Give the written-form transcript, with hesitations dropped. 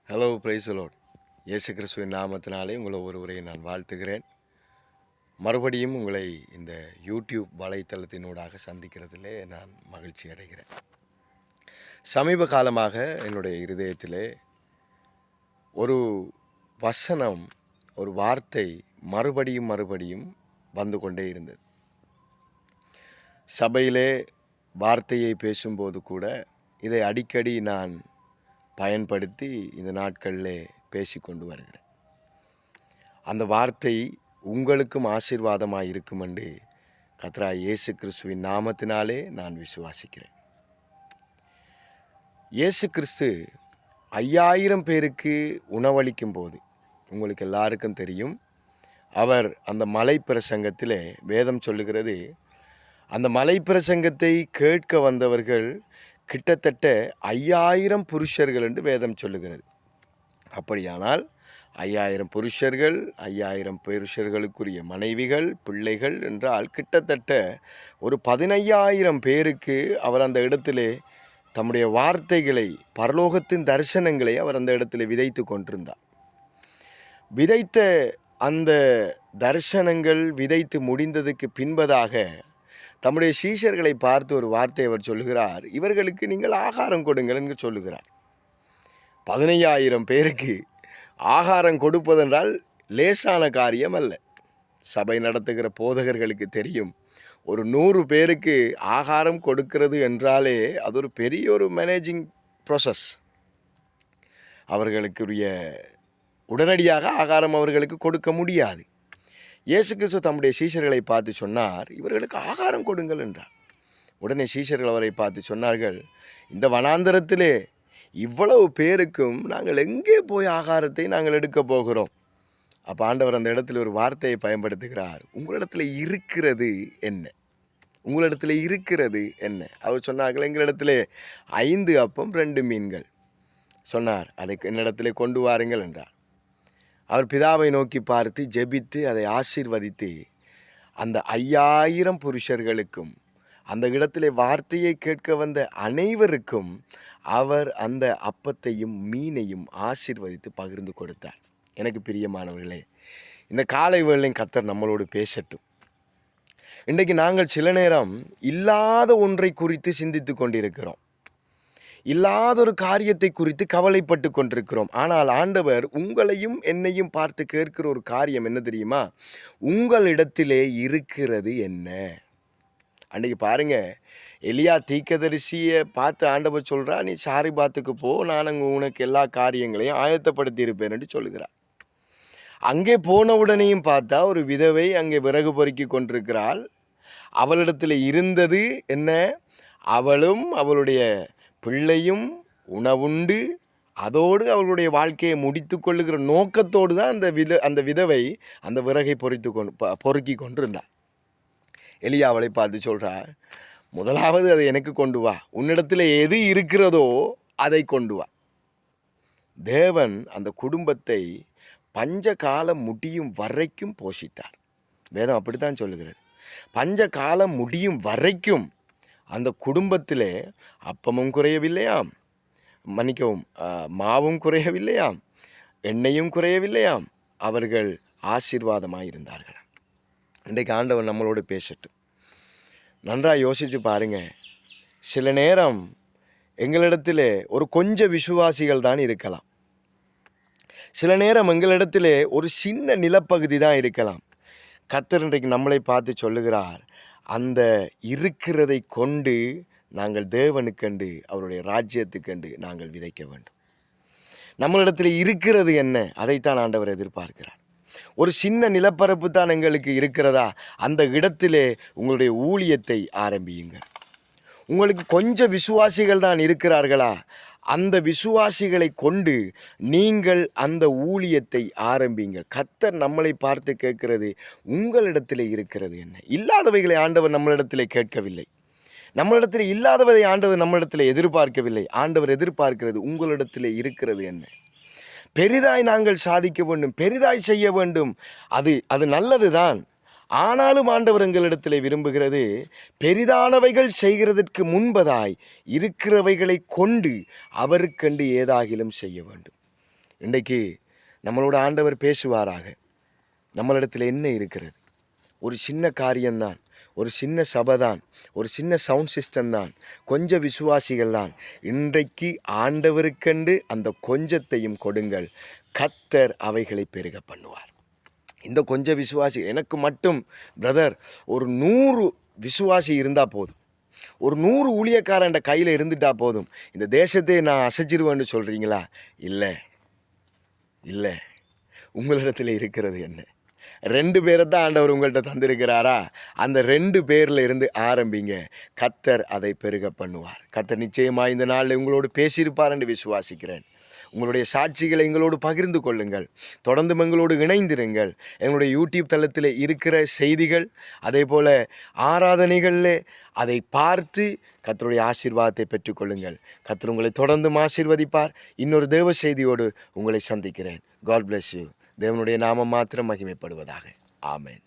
Hello price Lord. இயேசு கிறிஸ்துவின் நாமத்தினாலே உங்களை ஒருவரை நான் வாழ்த்துகிறேன். மறுபடியும் உங்களை இந்த யூடியூப் வலைத்தளத்தினூடாக சந்திக்கிறதிலே நான் மகிழ்ச்சி அடைகிறேன். சமீப காலமாக என்னுடைய இருதயத்திலே ஒரு வசனம், ஒரு வார்த்தை மறுபடியும் வந்து கொண்டே இருந்தது. சபையிலே வார்த்தையை பேசும்போது கூட இதை அடிக்கடி நான் பயன்படுத்தி இந்த நாட்களில் பேசிக்கொண்டு வருகிறேன். அந்த வார்த்தை உங்களுக்கும் ஆசீர்வாதமாக இருக்கும் என்று கர்த்தராகிய இயேசு கிறிஸ்துவின் நாமத்தினாலே நான் விசுவாசிக்கிறேன். இயேசு கிறிஸ்து 5000 பேருக்கு உணவளிக்கும் போது உங்களுக்கு எல்லாருக்கும் தெரியும், அவர் அந்த மலை பிரசங்கத்திலே வேதம் சொல்லுகிறது, அந்த மலை பிரசங்கத்தை கேட்க வந்தவர்கள் கிட்டத்தட்ட 5000 புருஷர்கள் என்று வேதம் சொல்லுகிறது. அப்படியானால் 5000 புருஷர்கள், 5000 புருஷர்களுக்குரிய மனைவிகள், பிள்ளைகள் என்றால் கிட்டத்தட்ட ஒரு 15000 பேருக்கு அவர் அந்த இடத்திலே தம்முடைய வார்த்தைகளை, பரலோகத்தின் தரிசனங்களை அவர் அந்த இடத்திலே விதைத்து கொண்டிருந்தார். விதைத்த அந்த தரிசனங்கள் விதைத்து முடிந்ததுக்கு பின்பதாக தம்முடைய சீஷர்களை பார்த்து ஒரு வார்த்தை அவர் சொல்லுகிறார், இவர்களுக்கு நீங்கள் ஆகாரம் கொடுங்கள் என்று சொல்லுகிறார். 15000 பேருக்கு ஆகாரம் கொடுப்பதென்றால் லேசான காரியம் அல்ல. சபை நடத்துகிற போதகர்களுக்கு தெரியும், ஒரு 100 பேருக்கு ஆகாரம் கொடுக்கிறது என்றாலே அது ஒரு பெரிய ஒரு மேனேஜிங் ப்ராசஸ். அவர்களுக்குரிய உடனடியாக ஆகாரம் அவர்களுக்கு கொடுக்க முடியாது. இயேசு கிறிஸ்து தம்முடைய சீஷர்களை பார்த்து சொன்னார், இவர்களுக்கு ஆகாரம் கொடுங்கள் என்றார். உடனே சீஷர்கள் அவரை பார்த்து சொன்னார்கள், இந்த வனாந்தரத்திலே இவ்வளவு பேருக்கும் நாங்கள் எங்கே போய் ஆகாரத்தை நாங்கள் எடுக்க போகிறோம்? அப்போ ஆண்டவர் அந்த இடத்துல ஒரு வார்த்தையை பயன்படுத்துகிறார், உங்களிடத்தில் இருக்கிறது என்ன? உங்களிடத்தில் இருக்கிறது என்ன? அவர் சொன்னார்கள், எங்களிடத்தில் 5 அப்பம் 2 மீன்கள். சொன்னார், அதை என்னிடத்திலே கொண்டு வாருங்கள் என்றார். அவர் பிதாவை நோக்கி பார்த்து ஜெபித்து அதை ஆசீர்வதித்து அந்த 5000 புருஷர்களுக்கும் அந்த இடத்திலே வார்த்தையை கேட்க வந்த அனைவருக்கும் அவர் அந்த அப்பத்தையும் மீனையும் ஆசீர்வதித்து பகிர்ந்து கொடுத்தார். எனக்கு பிரியமானவர்களே, இந்த காலை வேளையிலும் கர்த்தர் நம்மளோடு பேசட்டும். இன்றைக்கு நாங்கள் சில நேரம் இல்லாத ஒன்றை குறித்து சிந்தித்து கொண்டிருக்கிறோம், இல்லாத ஒரு காரியத்தை குறித்து கவலைப்பட்டு கொண்டிருக்கிறோம். ஆனால் ஆண்டவர் உங்களையும் என்னையும் பார்த்து கேட்கிற ஒரு காரியம் என்ன தெரியுமா? உங்களிடத்திலே இருக்கிறது என்ன? அன்றைக்கி பாருங்க, எலியா தீர்க்கதரிசியை பார்த்து ஆண்டவர் சொல்கிறா, நீ சாரிபாத்துக்கு போ, நான் அங்கே உனக்கு எல்லா காரியங்களையும் ஆயத்தப்படுத்தி இருப்பேன் என்று சொல்லுகிறார். அங்கே போன உடனேயும் பார்த்தா ஒரு விதவை அங்கே விறகு பொறுக்கி கொண்டிருக்கிறாள். அவளிடத்தில் இருந்தது என்ன? அவளும் அவளுடைய பிள்ளையும் உணவுண்டு அதோடு அவர்களுடைய வாழ்க்கையை முடித்து கொள்ளுகிற நோக்கத்தோடு தான் அந்த விதவை அந்த விறகை பொறுக்கி கொண்டிருந்தார். எலியா அவளை பார்த்து சொல்கிறார், முதலாவது அதை எனக்கு கொண்டு வா, உன்னிடத்தில் எது இருக்கிறதோ அதை கொண்டு வா. தேவன் அந்த குடும்பத்தை பஞ்ச காலம் முடியும் வரைக்கும் போஷித்தார். வேதம் அப்படித்தான் சொல்லுகிறது. பஞ்ச காலம் முடியும் வரைக்கும் அந்த குடும்பத்திலே அப்பமும் குறையவில்லையாம், மன்னிக்கவும், மாவும் குறையவில்லையாம், எண்ணெயும் குறையவில்லையாம். அவர்கள் ஆசீர்வாதமாக இன்றைக்கு ஆண்டவர் நம்மளோடு பேசட்டும். நன்றாக யோசித்து பாருங்கள். சில நேரம் எங்களிடத்திலே ஒரு கொஞ்சம் விசுவாசிகள் தான் இருக்கலாம். சில நேரம் எங்களிடத்திலே ஒரு சின்ன நிலப்பகுதி தான் இருக்கலாம். கர்த்தர் இன்றைக்கு நம்மளை பார்த்து சொல்லுகிறார், அந்த இருக்கிறதை கொண்டு நாங்கள் தேவனுக்கண்டு, அவருடைய ராஜ்யத்துக்கண்டு நாங்கள் விதைக்க வேண்டும். நம்மளிடத்தில் இருக்கிறது என்ன? அதைத்தான் ஆண்டவர் எதிர்பார்க்கிறார். ஒரு சின்ன நிலப்பரப்பு தான் எங்களுக்கு இருக்கிறதா? அந்த இடத்திலே உங்களுடைய ஊழியத்தை ஆரம்பியுங்கள். உங்களுக்கு கொஞ்சம் விசுவாசிகள் தான் இருக்கிறார்களா? அந்த விசுவாசிகளை கொண்டு நீங்கள் அந்த ஊழியத்தை ஆரம்பிங்கள். கர்த்தர் நம்மளை பார்த்து கேட்கிறது, உங்களிடத்தில் இருக்கிறது என்ன? இல்லாதவைகளை ஆண்டவர் நம்மளிடத்தில் கேட்கவில்லை. நம்மளிடத்தில் இல்லாதவதை ஆண்டவர் நம்மளிடத்தில் எதிர்பார்க்கவில்லை. ஆண்டவர் எதிர்பார்க்கிறது, உங்களிடத்தில் இருக்கிறது என்ன? பெரிதாய் நாங்கள் சாதிக்க வேண்டும், பெரிதாய் செய்ய வேண்டும். அது நல்லது தான். ஆனாலும் ஆண்டவர் எங்களிடத்தில் விரும்புகிறது, பெரிதானவைகள் செய்கிறதற்கு முன்பதாய் இருக்கிறவைகளை கொண்டு அவருக்கண்டு ஏதாகிலும் செய்ய வேண்டும். இன்றைக்கு நம்மளோட ஆண்டவர் பேசுவாராக. நம்மளிடத்தில் என்ன இருக்கிறது? ஒரு சின்ன காரியம்தான், ஒரு சின்ன சபை தான், ஒரு சின்ன சவுண்ட் சிஸ்டம் தான், கொஞ்சம் விசுவாசிகள் தான். இன்றைக்கு ஆண்டவருக்கென்று அந்த கொஞ்சத்தையும் கொடுங்கள், கர்த்தர் அவைகளை பெருக பண்ணுவார். இந்த கொஞ்சம் விசுவாசி எனக்கு மட்டும் பிரதர் ஒரு 100 விசுவாசி இருந்தால் போதும், ஒரு 100 ஊழியக்காரன் கையில் இருந்துட்டா போதும், இந்த தேசத்தை நான் அசைச்சிருவேன்னு சொல்கிறீங்களா? இல்லை இல்லை, உங்களிடத்தில் இருக்கிறது என்ன? 2 பேரை தான் ஆண்டவர் உங்கள்கிட்ட தந்திருக்கிறாரா? அந்த 2 பேரில் இருந்து ஆரம்பிங்க. கர்த்தர் அதை பெருக பண்ணுவார். கர்த்தர் நிச்சயமாக இந்த நாளில் உங்களோடு பேசியிருப்பார் என்று விசுவாசிக்கிறேன். உங்களுடைய சாட்சிகளை எங்களோடு பகிர்ந்து கொள்ளுங்கள். தொடர்ந்து எங்களோடு இணைந்திருங்கள். எங்களுடைய யூடியூப் தளத்தில் இருக்கிற செய்திகள், அதே போல் ஆராதனைகளில் அதை பார்த்து கர்த்தருடைய ஆசீர்வாதத்தை பெற்றுக்கொள்ளுங்கள். கர்த்தர் உங்களை தொடர்ந்து ஆசீர்வதிப்பார். இன்னொரு தேவ செய்தியோடு உங்களை சந்திக்கிறேன். God bless you. தேவனுடைய நாமம் மாத்திரம் மகிமைப்படுவதாக. ஆமென்.